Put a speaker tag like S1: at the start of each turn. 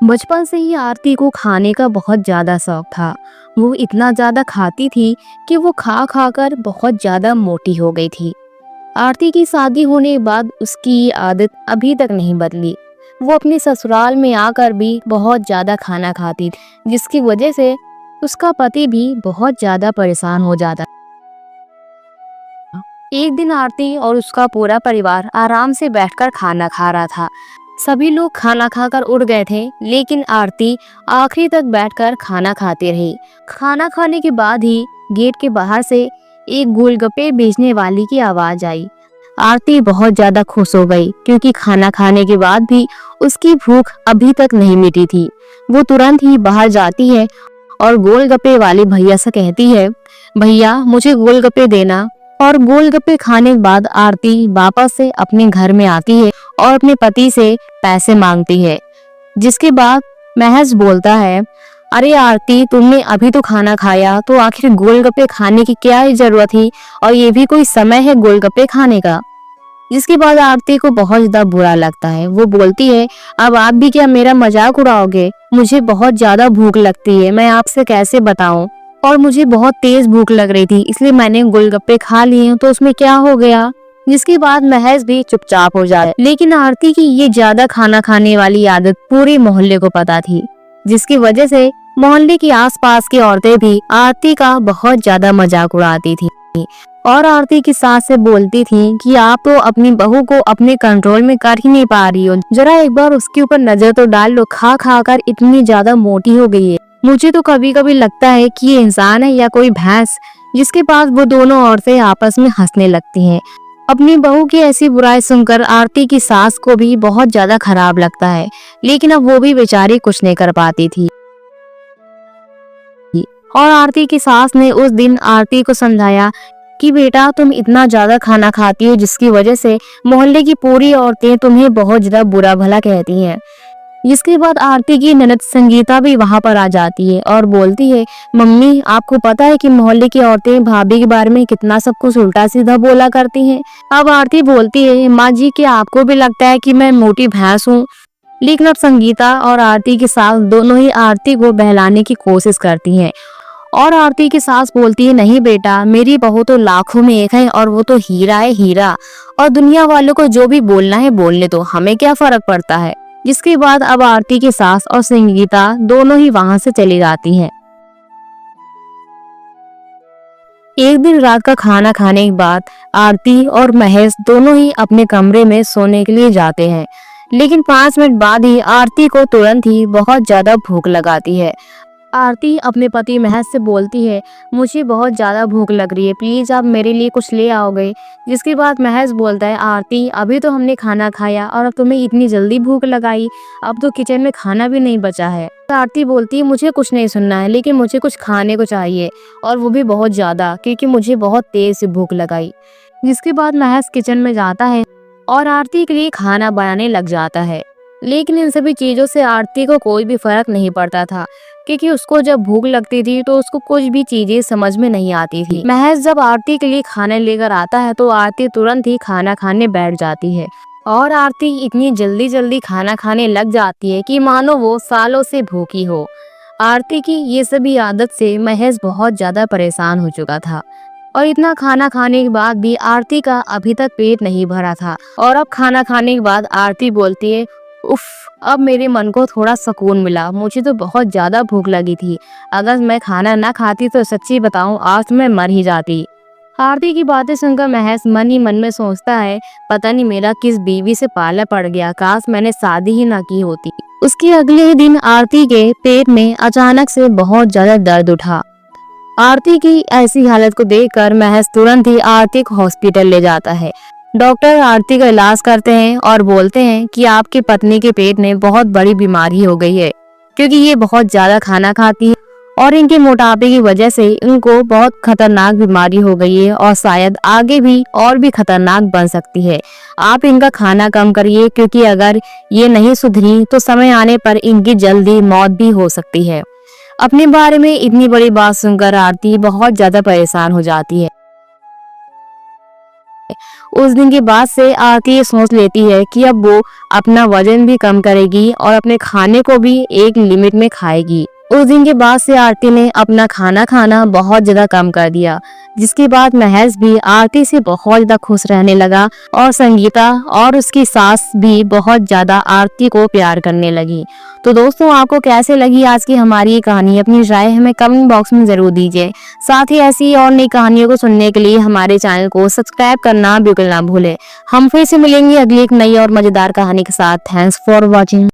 S1: बचपन से ही आरती को खाने का बहुत ज़्यादा शौक था। वो इतना ज़्यादा खाती थी कि वो खा खा कर बहुत ज़्यादा मोटी हो गई थी। आरती की शादी होने के बाद उसकी ये आदत अभी तक नहीं बदली। वो अपने ससुराल में आकर भी बहुत ज़्यादा खाना खाती थी, जिसकी वजह से उसका पति भी बहुत ज़्यादा परेशान हो जाता। एक दिन आरती और उसका पूरा परिवार आराम से बैठकर खाना खा रहा था। सभी लोग खाना खाकर उड़ गए थे, लेकिन आरती आखिरी तक बैठकर खाना खाती रही। खाना खाने के बाद ही गेट के बाहर से एक गोलगप्पे बेचने वाली की आवाज आई। आरती बहुत ज्यादा खुश हो गई, क्योंकि खाना खाने के बाद भी उसकी भूख अभी तक नहीं मिटी थी। वो तुरंत ही बाहर जाती है और गोलगप्पे वाले भैया से कहती है, भैया मुझे गोलगप्पे देना। और गोलगप्पे खाने के बाद आरती वापस से अपने घर में आती है और अपने पति से पैसे मांगती है। जिसके बाद महज बोलता है, अरे आरती, तुमने अभी तो खाना खाया, तो आखिर गोलगप्पे खाने की क्या ही जरूरत थी, और ये भी कोई समय है गोलगप्पे खाने का। जिसके बाद आरती को बहुत ज्यादा बुरा लगता है। वो बोलती है, अब आप भी क्या मेरा मजाक उड़ाओगे? मुझे बहुत ज्यादा भूख लगती है, मैं आपसे कैसे बताऊं, और मुझे बहुत तेज भूख लग रही थी, इसलिए मैंने गोलगप्पे खा लिए, तो उसमें क्या हो गया। जिसके बाद महज भी चुपचाप हो जाए। लेकिन आरती की ये ज्यादा खाना खाने वाली आदत पूरे मोहल्ले को पता थी, जिसकी वजह से मोहल्ले की आसपास की औरतें भी आरती का बहुत ज्यादा मजाक उड़ाती थी और आरती की सास से बोलती थी कि आप तो अपनी बहू को अपने कंट्रोल में कर ही नहीं पा रही हो, जरा एक बार उसके ऊपर नजर तो डाल लो, खा खा कर इतनी ज्यादा मोटी हो गई है। मुझे तो कभी कभी लगता है कि ये इंसान है या कोई भैंस। जिसके पास वो दोनों औरतें आपस में हंसने लगती हैं। अपनी बहू की ऐसी बुराई सुनकर आरती की सास को भी बहुत ज्यादा खराब लगता है, लेकिन अब वो भी बेचारी कुछ नहीं कर पाती थी। और आरती की सास ने उस दिन आरती को समझाया कि बेटा, तुम इतना ज्यादा खाना खाती हो, जिसकी वजह से मोहल्ले की पूरी औरतें तुम्हें बहुत ज्यादा बुरा भला कहती हैं। जिसके बाद आरती की ननद संगीता भी वहां पर आ जाती है और बोलती है, मम्मी आपको पता है कि मोहल्ले की औरतें भाभी के बारे में कितना सब कुछ उल्टा सीधा बोला करती हैं। अब आरती बोलती है, माँ जी, क्या आपको भी लगता है कि मैं मोटी भैंस हूँ? लेकिन अब संगीता और आरती की सास दोनों ही आरती को बहलाने की कोशिश करती हैं। और आरती की सास बोलती है, नहीं बेटा, मेरी बहू तो लाखों में एक है, और वो तो हीरा है, हीरा। और दुनिया वालों को जो भी बोलना है बोलने दो, हमें क्या फर्क पड़ता है। जिसके बाद अब आरती की सास और संगीता दोनों ही वहां से चली जाती हैं। एक दिन रात का खाना खाने के बाद आरती और महेश दोनों ही अपने कमरे में सोने के लिए जाते हैं। लेकिन 5 मिनट बाद ही आरती को तुरंत ही बहुत ज्यादा भूख लगाती है। आरती अपने पति महज से बोलती है, मुझे बहुत ज्यादा भूख लग रही है, प्लीज आप मेरे लिए कुछ ले आओगे। जिसके बाद महज बोलता है, आरती, अभी तो हमने खाना खाया और अब तुम्हें इतनी जल्दी भूख लगाई, अब तो किचन में खाना भी नहीं बचा है। आरती बोलती है, मुझे कुछ नहीं सुनना है, लेकिन मुझे कुछ खाने को चाहिए, और वो भी बहुत ज्यादा, क्योंकि मुझे बहुत तेज से भूख लगाई। जिसके बाद महज किचन में जाता है और आरती के लिए खाना बनाने लग जाता है। लेकिन इन सभी चीजों से आरती को कोई भी फर्क नहीं पड़ता था, क्योंकि उसको जब भूख लगती थी तो उसको कुछ भी चीजें समझ में नहीं आती थी। महज जब आरती के लिए खाना लेकर आता है तो आरती तुरंत ही खाना खाने बैठ जाती है, और आरती इतनी जल्दी जल्दी खाना खाने लग जाती है कि मानो वो सालों से भूखी हो। आरती की ये सभी आदत से महज बहुत ज्यादा परेशान हो चुका था, और इतना खाना खाने के बाद भी आरती का अभी तक पेट नहीं भरा था। और अब खाना खाने के बाद आरती बोलती है, उफ, अब मेरे मन को थोड़ा सुकून मिला, मुझे तो बहुत ज्यादा भूख लगी थी, अगर मैं खाना ना खाती तो सच्ची बताऊं आज मैं मर ही जाती। आरती की बातें सुनकर महज मन ही मन में सोचता है, पता नहीं मेरा किस बीवी से पाला पड़ गया, काश मैंने शादी ही ना की होती। उसके अगले ही दिन आरती के पेट में अचानक से बहुत ज्यादा दर्द उठा। आरती की ऐसी हालत को देखकर महज तुरंत ही आरती को हॉस्पिटल ले जाता है। डॉक्टर आरती का इलाज करते हैं और बोलते हैं कि आपकी पत्नी के पेट में बहुत बड़ी बीमारी हो गई है, क्योंकि ये बहुत ज्यादा खाना खाती है और इनके मोटापे की वजह से इनको बहुत खतरनाक बीमारी हो गई है, और शायद आगे भी और भी खतरनाक बन सकती है। आप इनका खाना कम करिए, क्योंकि अगर ये नहीं सुधरी तो समय आने पर इनकी जल्दी मौत भी हो सकती है। अपने बारे में इतनी बड़ी बात सुनकर आरती बहुत ज्यादा परेशान हो जाती है। उस दिन के बाद से आरती ये सोच लेती है कि अब वो अपना वजन भी कम करेगी और अपने खाने को भी एक लिमिट में खाएगी। उस दिन के बाद से आरती ने अपना खाना खाना बहुत ज्यादा कम कर दिया, जिसके बाद महेश भी आरती से बहुत ज्यादा खुश रहने लगा और संगीता और उसकी सास भी बहुत ज्यादा आरती को प्यार करने लगी। तो दोस्तों, आपको कैसे लगी आज की हमारी ये कहानी? अपनी राय हमें कमेंट बॉक्स में जरूर दीजिए। साथ ही ऐसी और नई कहानियों को सुनने के लिए हमारे चैनल को सब्सक्राइब करना बिल्कुल ना भूलें। हम फिर से मिलेंगे अगली एक नई और मजेदार कहानी के साथ। Thanks for watching.